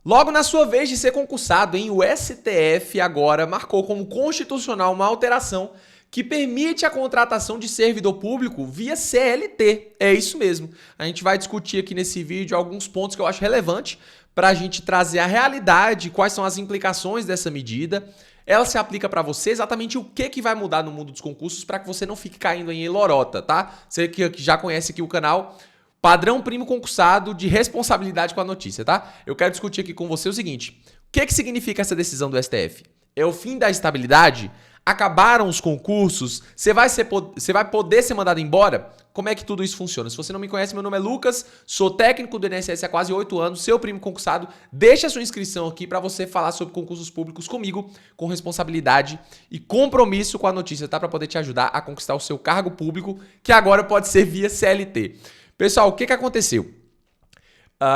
Logo na sua vez de ser concursado, hein, o STF agora marcou como constitucional uma alteração que permite a contratação de servidor público via CLT. É isso mesmo. A gente vai discutir aqui nesse vídeo alguns pontos que eu acho relevante para a gente trazer a realidade, quais são as implicações dessa medida. Ela se aplica para você, exatamente o que vai mudar no mundo dos concursos para que você não fique caindo em lorota, tá? Você que já conhece aqui o canal, padrão primo concursado de responsabilidade com a notícia, tá? Eu quero discutir aqui com você o seguinte: o que significa essa decisão do STF? É o fim da estabilidade? Acabaram os concursos? Você vai poder ser mandado embora? Como é que tudo isso funciona? Se você não me conhece, meu nome é Lucas, sou técnico do INSS há quase 8 anos, seu primo concursado. Deixa a sua inscrição aqui para você falar sobre concursos públicos comigo, com responsabilidade e compromisso com a notícia, tá? Para poder te ajudar a conquistar o seu cargo público, que agora pode ser via CLT. Pessoal, o que aconteceu?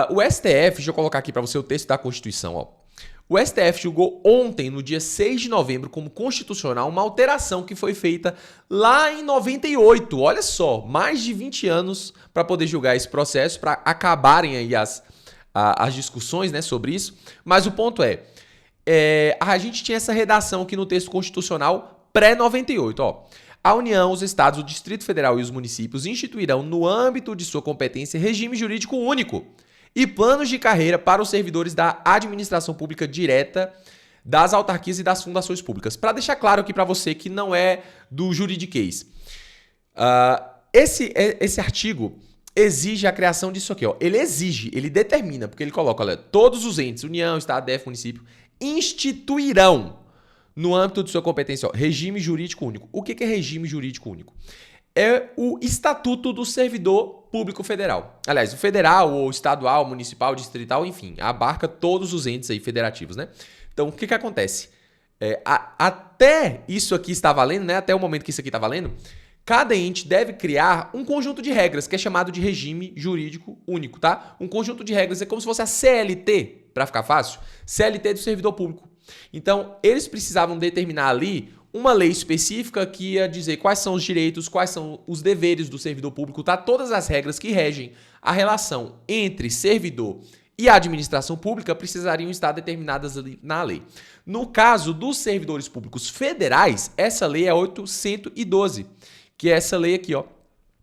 O STF, deixa eu colocar aqui para você o texto da Constituição, ó. O STF julgou ontem, no dia 6 de novembro, como constitucional uma alteração que foi feita lá em 98. Olha só, mais de 20 anos para poder julgar esse processo, para acabarem aí as discussões, né, sobre isso. Mas o ponto a gente tinha essa redação aqui no texto constitucional pré-98, ó. A União, os Estados, o Distrito Federal e os municípios instituirão, no âmbito de sua competência, regime jurídico único e planos de carreira para os servidores da administração pública direta, das autarquias e das fundações públicas. Para deixar claro aqui para você que não é do juridiquês, esse artigo exige a criação disso aqui, ó. Ele determina, porque ele coloca, olha, todos os entes, União, Estado, DF, município, instituirão, no âmbito de sua competência, ó, regime jurídico único. O que é regime jurídico único? É o Estatuto do Servidor Público Federal. Aliás, o federal, ou estadual, municipal, distrital, enfim, abarca todos os entes aí federativos, né? Então, o que acontece? Até isso aqui está valendo, né? Até o momento que isso aqui está valendo, cada ente deve criar um conjunto de regras, que é chamado de regime jurídico único, tá? Um conjunto de regras é como se fosse a CLT, para ficar fácil, CLT do servidor público. Então, eles precisavam determinar ali uma lei específica que ia dizer quais são os direitos, quais são os deveres do servidor público, tá? Todas as regras que regem a relação entre servidor e a administração pública precisariam estar determinadas ali na lei. No caso dos servidores públicos federais, essa lei é 812, que é essa lei aqui, ó,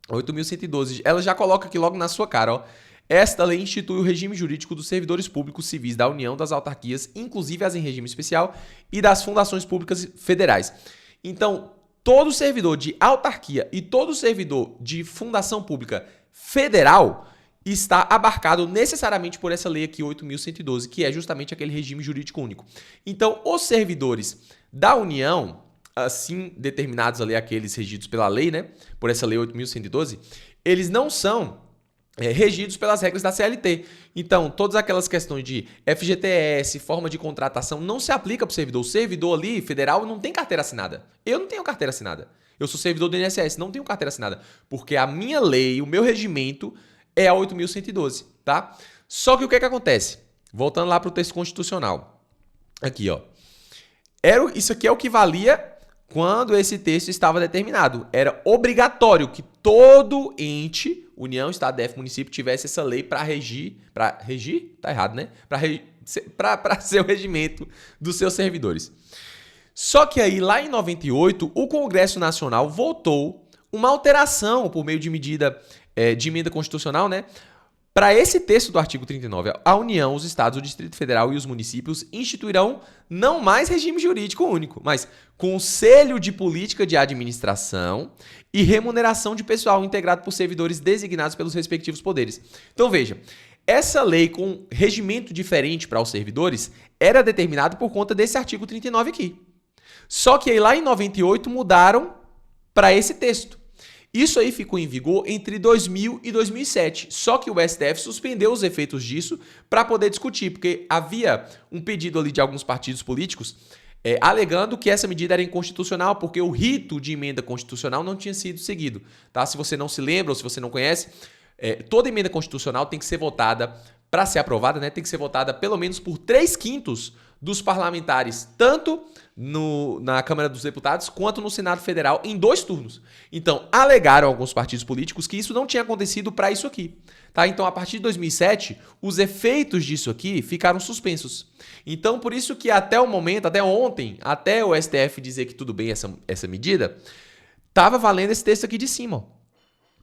8.112. Ela já coloca aqui logo na sua cara, ó. Esta lei institui o regime jurídico dos servidores públicos civis da União, das autarquias, inclusive as em regime especial, e das fundações públicas federais. Então, todo servidor de autarquia e todo servidor de fundação pública federal está abarcado necessariamente por essa lei aqui, 8.112, que é justamente aquele regime jurídico único. Então, os servidores da União, assim determinados ali, aqueles regidos pela lei, né, por essa lei 8.112, eles não são regidos pelas regras da CLT. Então, todas aquelas questões de FGTS, forma de contratação, não se aplica para o servidor. O servidor ali, federal, não tem carteira assinada. Eu não tenho carteira assinada. Eu sou servidor do INSS, não tenho carteira assinada. Porque a minha lei, o meu regimento é a 8.112, tá? Só que o que acontece? Voltando lá para o texto constitucional. Aqui, ó. Isso aqui é o que valia quando esse texto estava determinado. Era obrigatório que todo ente, União, Estado, DF, município, tivesse essa lei para regir, tá errado, né? Para ser o regimento dos seus servidores. Só que aí, lá em 98, o Congresso Nacional votou uma alteração por meio de medida de emenda constitucional, né? Para esse texto do artigo 39, a União, os Estados, o Distrito Federal e os municípios instituirão não mais regime jurídico único, mas Conselho de Política de Administração e remuneração de pessoal integrado por servidores designados pelos respectivos poderes. Então veja, essa lei com regimento diferente para os servidores era determinada por conta desse artigo 39 aqui. Só que aí lá em 98 mudaram para esse texto. Isso aí ficou em vigor entre 2000 e 2007, só que o STF suspendeu os efeitos disso para poder discutir, porque havia um pedido ali de alguns partidos políticos alegando que essa medida era inconstitucional, porque o rito de emenda constitucional não tinha sido seguido. Tá? Se você não se lembra ou se você não conhece, toda emenda constitucional tem que ser votada para ser aprovada, né, tem que ser votada pelo menos por 3/5 dos parlamentares, tanto na Câmara dos Deputados quanto no Senado Federal, em 2 turnos. Então, alegaram alguns partidos políticos que isso não tinha acontecido para isso aqui. Tá? Então, a partir de 2007, os efeitos disso aqui ficaram suspensos. Então, por isso que até o momento, até ontem, até o STF dizer que tudo bem essa medida, estava valendo esse texto aqui de cima, ó.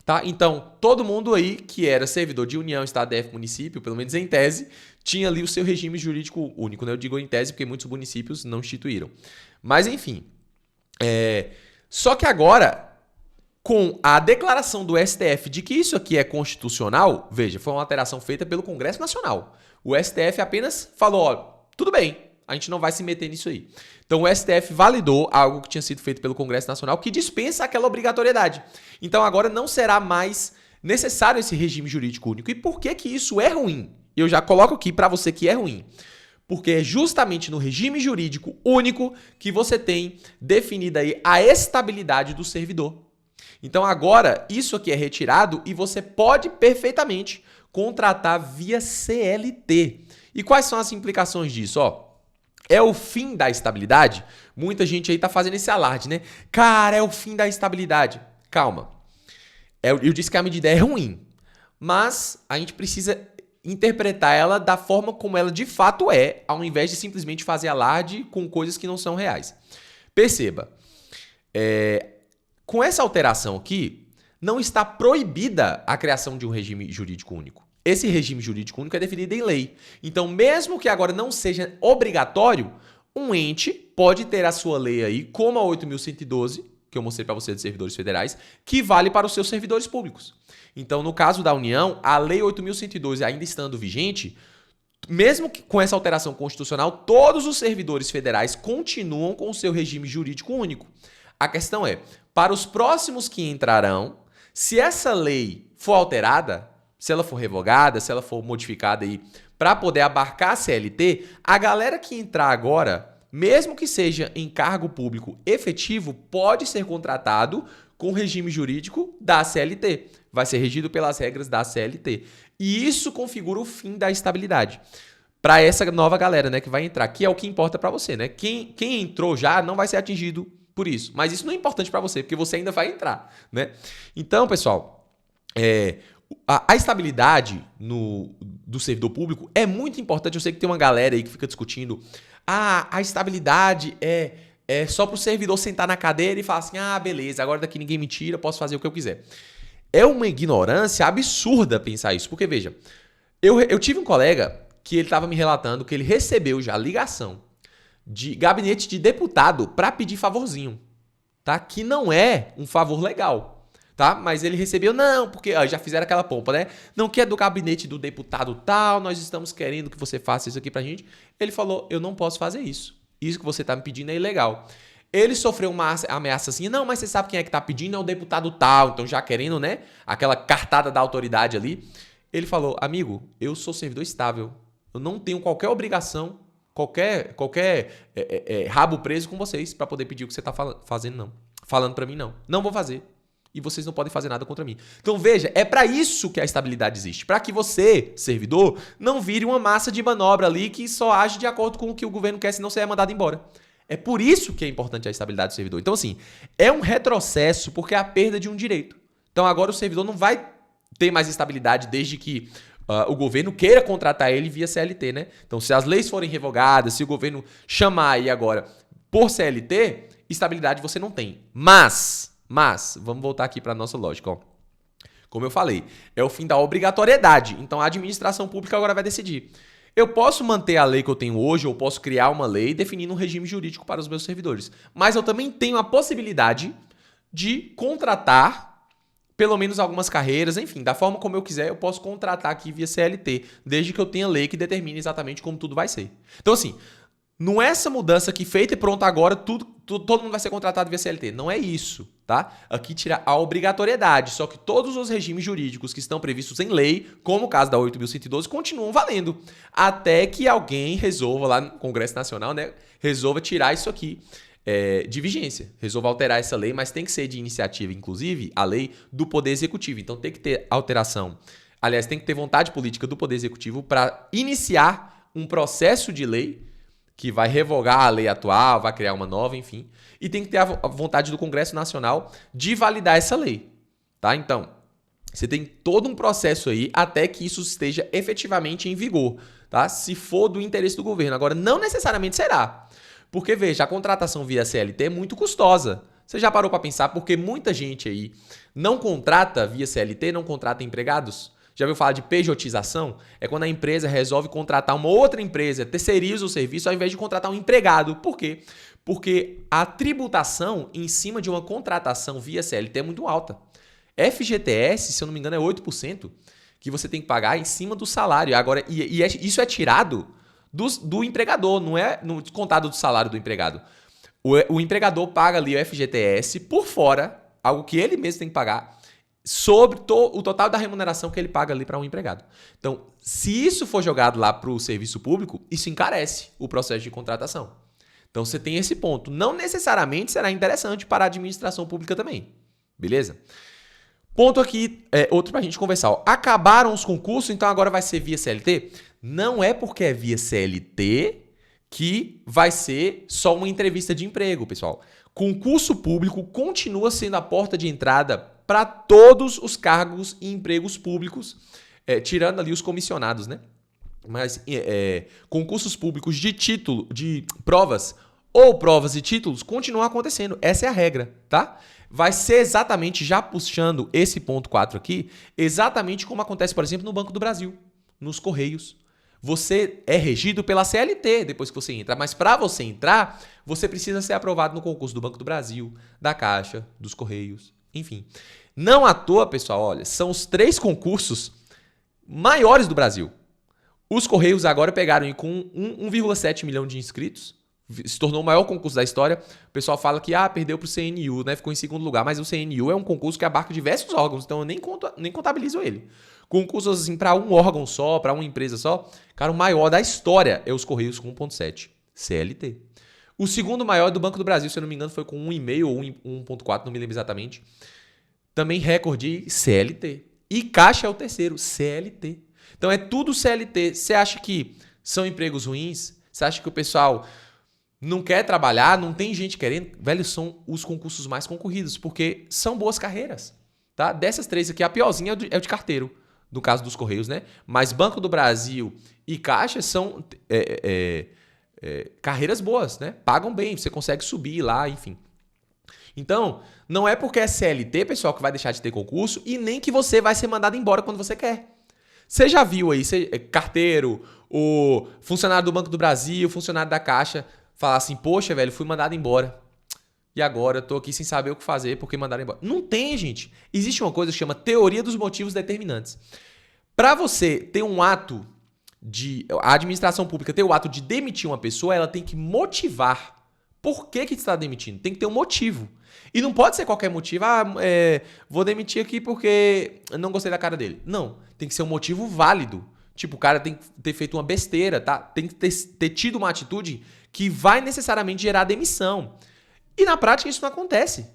Tá? Então, todo mundo aí que era servidor de União, Estado, DF, município, pelo menos em tese, tinha ali o seu regime jurídico único. Né? Eu digo em tese porque muitos municípios não instituíram. Mas, enfim. Só que agora, com a declaração do STF de que isso aqui é constitucional, veja, foi uma alteração feita pelo Congresso Nacional. O STF apenas falou, ó, tudo bem, a gente não vai se meter nisso aí. Então o STF validou algo que tinha sido feito pelo Congresso Nacional que dispensa aquela obrigatoriedade. Então agora não será mais necessário esse regime jurídico único. E por que que isso é ruim? Eu já coloco aqui para você que é ruim. Porque é justamente no regime jurídico único que você tem definida aí a estabilidade do servidor. Então agora isso aqui é retirado e você pode perfeitamente contratar via CLT. E quais são as implicações disso? Ó, é o fim da estabilidade? Muita gente aí tá fazendo esse alarde, né? Cara, é o fim da estabilidade. Calma. Eu disse que a medida é ruim, mas a gente precisa interpretar ela da forma como ela de fato é, ao invés de simplesmente fazer alarde com coisas que não são reais. Perceba, com essa alteração aqui, não está proibida a criação de um regime jurídico único. Esse regime jurídico único é definido em lei. Então, mesmo que agora não seja obrigatório, um ente pode ter a sua lei aí, como a 8.112, que eu mostrei para você dos servidores federais, que vale para os seus servidores públicos. Então, no caso da União, a lei 8.112 ainda estando vigente, mesmo que com essa alteração constitucional, todos os servidores federais continuam com o seu regime jurídico único. A questão é, para os próximos que entrarão, se essa lei for alterada, se ela for revogada, se ela for modificada aí para poder abarcar a CLT, a galera que entrar agora, mesmo que seja em cargo público efetivo, pode ser contratado com o regime jurídico da CLT. Vai ser regido pelas regras da CLT. E isso configura o fim da estabilidade. Para essa nova galera, né, que vai entrar, que é o que importa para você, né? Quem entrou já não vai ser atingido por isso. Mas isso não é importante para você, porque você ainda vai entrar, né? Então, pessoal, a estabilidade do servidor público é muito importante. Eu sei que tem uma galera aí que fica discutindo a estabilidade é só para o servidor sentar na cadeira e falar assim, beleza, agora daqui ninguém me tira, posso fazer o que eu quiser. É uma ignorância absurda pensar isso, porque veja, eu tive um colega que ele estava me relatando que ele recebeu já ligação de gabinete de deputado para pedir favorzinho, tá? Que não é um favor legal. Tá? Mas ele recebeu, não, porque já fizeram aquela pompa, né? Não, que é do gabinete do deputado tal, nós estamos querendo que você faça isso aqui pra gente. Ele falou, eu não posso fazer isso. Isso que você tá me pedindo é ilegal. Ele sofreu uma ameaça assim, não, mas você sabe quem é que tá pedindo? É o deputado tal, então já querendo, né? Aquela cartada da autoridade ali. Ele falou, amigo, eu sou servidor estável. Eu não tenho qualquer obrigação, qualquer rabo preso com vocês pra poder pedir o que você tá fazendo, não. Falando pra mim, não. Não vou fazer. E vocês não podem fazer nada contra mim. Então veja, é para isso que a estabilidade existe. Para que você, servidor, não vire uma massa de manobra ali que só age de acordo com o que o governo quer, senão você é mandado embora. É por isso que é importante a estabilidade do servidor. Então assim, é um retrocesso porque é a perda de um direito. Então agora o servidor não vai ter mais estabilidade desde que o governo queira contratar ele via CLT, né? Então se as leis forem revogadas, se o governo chamar aí agora por CLT, estabilidade você não tem. Mas, vamos voltar aqui para a nossa lógica. Ó. Como eu falei, é o fim da obrigatoriedade. Então a administração pública agora vai decidir. Eu posso manter a lei que eu tenho hoje, ou posso criar uma lei definindo um regime jurídico para os meus servidores. Mas eu também tenho a possibilidade de contratar pelo menos algumas carreiras, enfim, da forma como eu quiser, eu posso contratar aqui via CLT, desde que eu tenha lei que determine exatamente como tudo vai ser. Então assim, não é essa mudança que feita e pronto agora, todo mundo vai ser contratado via CLT. Não é isso, tá? Aqui tira a obrigatoriedade, só que todos os regimes jurídicos que estão previstos em lei, como o caso da 8.112, continuam valendo. Até que alguém resolva lá no Congresso Nacional, né? Resolva tirar isso aqui de vigência. Resolva alterar essa lei, mas tem que ser de iniciativa, inclusive, a lei do Poder Executivo. Então tem que ter alteração Aliás, tem que ter vontade política do Poder Executivo para iniciar um processo de lei que vai revogar a lei atual, vai criar uma nova, enfim. E tem que ter a vontade do Congresso Nacional de validar essa lei. Tá? Então, você tem todo um processo aí até que isso esteja efetivamente em vigor. Tá? Se for do interesse do governo. Agora, não necessariamente será. Porque, veja, a contratação via CLT é muito custosa. Você já parou para pensar porque muita gente aí não contrata via CLT, não contrata empregados? Já ouviu falar de pejotização? É quando a empresa resolve contratar uma outra empresa, terceiriza o serviço ao invés de contratar um empregado. Por quê? Porque a tributação em cima de uma contratação via CLT é muito alta. FGTS, se eu não me engano, é 8% que você tem que pagar em cima do salário. Agora, isso é tirado do empregador, não é no contado do salário do empregado. O empregador paga ali o FGTS por fora, algo que ele mesmo tem que pagar, sobre o total da remuneração que ele paga ali para um empregado. Então, se isso for jogado lá para o serviço público, isso encarece o processo de contratação. Então, você tem esse ponto. Não necessariamente será interessante para a administração pública também. Beleza? Ponto aqui, outro para a gente conversar. Ó. Acabaram os concursos, então agora vai ser via CLT? Não é porque é via CLT que vai ser só uma entrevista de emprego, pessoal. Concurso público continua sendo a porta de entrada para todos os cargos e empregos públicos, tirando ali os comissionados, né? Mas concursos públicos de título, de provas ou provas e títulos continuam acontecendo. Essa é a regra, tá? Vai ser exatamente, já puxando esse ponto 4 aqui, exatamente como acontece, por exemplo, no Banco do Brasil, nos Correios. Você é regido pela CLT depois que você entra, mas para você entrar, você precisa ser aprovado no concurso do Banco do Brasil, da Caixa, dos Correios, enfim. Não à toa, pessoal, olha, são os 3 concursos maiores do Brasil. Os Correios agora pegaram com 1,7 milhão de inscritos, se tornou o maior concurso da história. O pessoal fala que perdeu para o CNU, né? Ficou em segundo lugar, mas o CNU é um concurso que abarca diversos órgãos, então eu nem contabilizo ele. Concursos assim, para um órgão só, para uma empresa só, cara, o maior da história é os Correios com 1,7, CLT. O segundo maior é do Banco do Brasil, se eu não me engano, foi com 1,5 ou 1,4, não me lembro exatamente. Também recorde CLT. E Caixa é o terceiro, CLT. Então é tudo CLT. Você acha que são empregos ruins? Você acha que o pessoal não quer trabalhar, não tem gente querendo? Velho, são os concursos mais concorridos, porque são boas carreiras. Tá? Dessas 3 aqui, a piorzinha é o de carteiro, no caso dos Correios, né? Mas Banco do Brasil e Caixa são carreiras boas, né? Pagam bem, você consegue subir lá, enfim. Então, não é porque é CLT, pessoal, que vai deixar de ter concurso e nem que você vai ser mandado embora quando você quer. Você já viu aí, carteiro, o funcionário do Banco do Brasil, o funcionário da Caixa, falar assim, poxa, velho, fui mandado embora. E agora eu tô aqui sem saber o que fazer porque mandaram embora. Não tem, gente. Existe uma coisa que chama teoria dos motivos determinantes. Para você ter um ato a administração pública ter o ato de demitir uma pessoa, ela tem que motivar. Por que está demitindo? Tem que ter um motivo. E não pode ser qualquer motivo. Vou demitir aqui porque não gostei da cara dele. Não. Tem que ser um motivo válido. Tipo, o cara tem que ter feito uma besteira, tá? Tem que ter tido uma atitude que vai necessariamente gerar demissão. E na prática isso não acontece,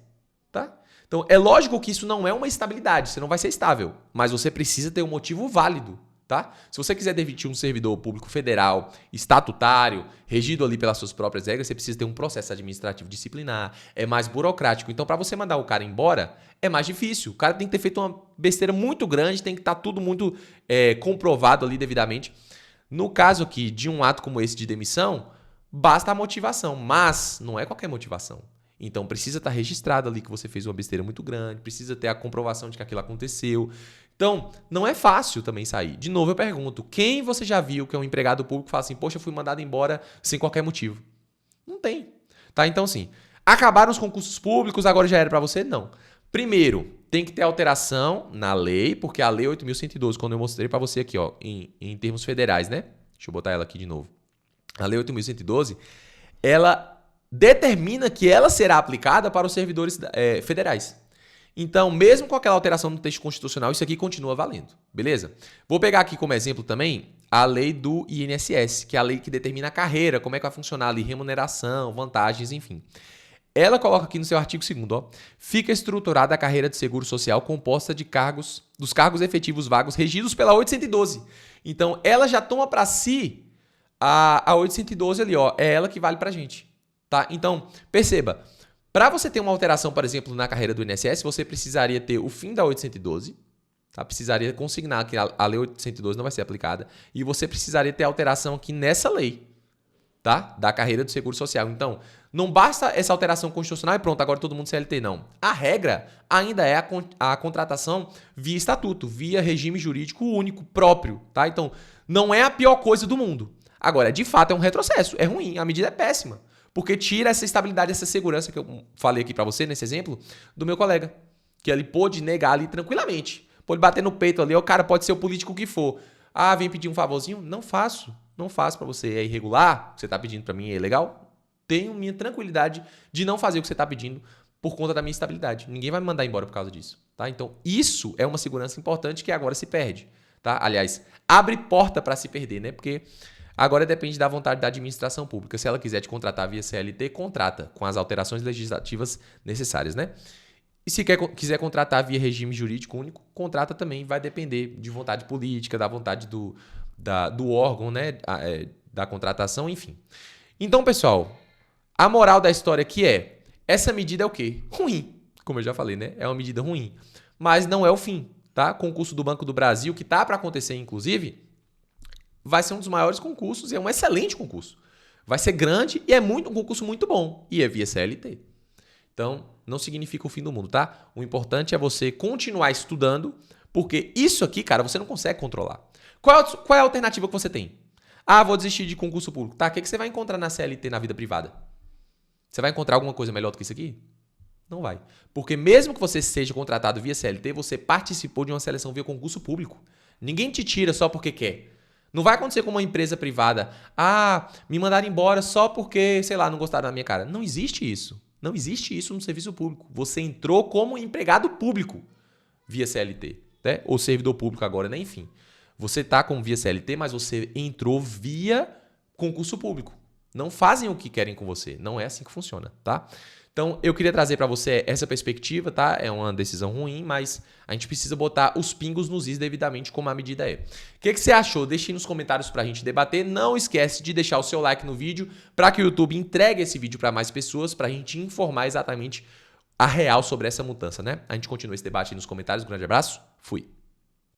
tá? Então, é lógico que isso não é uma estabilidade, você não vai ser estável, mas você precisa ter um motivo válido, tá? Se você quiser demitir um servidor público federal, estatutário, regido ali pelas suas próprias regras, você precisa ter um processo administrativo disciplinar, é mais burocrático. Então, para você mandar o cara embora, é mais difícil. O cara tem que ter feito uma besteira muito grande, tem que estar tudo muito comprovado ali devidamente. No caso aqui de um ato como esse de demissão, basta a motivação, mas não é qualquer motivação. Então precisa estar registrado ali que você fez uma besteira muito grande, precisa ter a comprovação de que aquilo aconteceu. Então, não é fácil também sair. De novo eu pergunto, quem você já viu que é um empregado público e fala assim, poxa, eu fui mandado embora sem qualquer motivo? Não tem. Tá? Então, assim, acabaram os concursos públicos, agora já era para você? Não. Primeiro, tem que ter alteração na lei, porque a lei 8.112, quando eu mostrei para você aqui, ó, em termos federais, né? Deixa eu botar ela aqui de novo. A lei 8.112, ela determina que ela será aplicada para os servidores federais. Então, mesmo com aquela alteração no texto constitucional, isso aqui continua valendo, beleza? Vou pegar aqui como exemplo também a lei do INSS, que é a lei que determina a carreira, como é que vai funcionar ali, remuneração, vantagens, enfim. ela coloca aqui no seu artigo 2º, ó, fica estruturada a carreira de seguro social composta de dos cargos efetivos vagos regidos pela 812. Então, ela já toma para si a 812 ali, ó, é ela que vale pra gente, tá? Então, perceba, para você ter uma alteração, por exemplo, na carreira do INSS, você precisaria ter o fim da 812, tá? Precisaria consignar que a lei 812 não vai ser aplicada e você precisaria ter alteração aqui nessa lei, tá? Da carreira do Seguro Social. Então, não basta essa alteração constitucional e pronto, agora todo mundo CLT, não. A regra ainda é a contratação via estatuto, via regime jurídico único, próprio, tá? Então, não é a pior coisa do mundo. Agora, de fato, é um retrocesso, é ruim, a medida é péssima, porque tira essa estabilidade, essa segurança que eu falei aqui pra você, nesse exemplo, do meu colega, que ele pôde negar ali tranquilamente, pôde bater no peito ali, o cara pode ser o político que for. Ah, vem pedir um favorzinho? Não faço pra você, é irregular, o que você tá pedindo pra mim é ilegal? Tenho minha tranquilidade de não fazer o que você tá pedindo por conta da minha estabilidade. Ninguém vai me mandar embora por causa disso, tá? Então, isso é uma segurança importante que agora se perde, tá? Aliás, abre porta pra se perder, né? Porque agora depende da vontade da administração pública. Se ela quiser te contratar via CLT, contrata, com as alterações legislativas necessárias, né? E se quiser contratar via regime jurídico único, contrata também. Vai depender de vontade política, da vontade do órgão, né? Da contratação, enfim. Então, pessoal, a moral da história aqui é, essa medida é o quê? Ruim, como eu já falei, né? É uma medida ruim, mas não é o fim, tá? Concurso do Banco do Brasil, que tá para acontecer, inclusive, vai ser um dos maiores concursos e é um excelente concurso. Vai ser grande e é um concurso muito bom. E é via CLT. Então, não significa o fim do mundo, tá? O importante é você continuar estudando, porque isso aqui, cara, você não consegue controlar. Qual é a alternativa que você tem? Ah, vou desistir de concurso público. Tá, o que você vai encontrar na CLT na vida privada? Você vai encontrar alguma coisa melhor do que isso aqui? Não vai. Porque mesmo que você seja contratado via CLT, você participou de uma seleção via concurso público. Ninguém te tira só porque quer. Não vai acontecer com uma empresa privada. Ah, me mandaram embora só porque, sei lá, não gostaram da minha cara. Não existe isso. Não existe isso no serviço público. Você entrou como empregado público via CLT, né? Ou servidor público agora, né? Enfim. Você tá como via CLT, mas você entrou via concurso público. Não fazem o que querem com você. Não é assim que funciona, tá? Então, eu queria trazer para você essa perspectiva, tá? É uma decisão ruim, mas a gente precisa botar os pingos nos is devidamente como a medida é. O que você achou? Deixe aí nos comentários pra gente debater. Não esquece de deixar o seu like no vídeo para que o YouTube entregue esse vídeo para mais pessoas, pra gente informar exatamente a real sobre essa mudança, né? A gente continua esse debate aí nos comentários. Um grande abraço. Fui.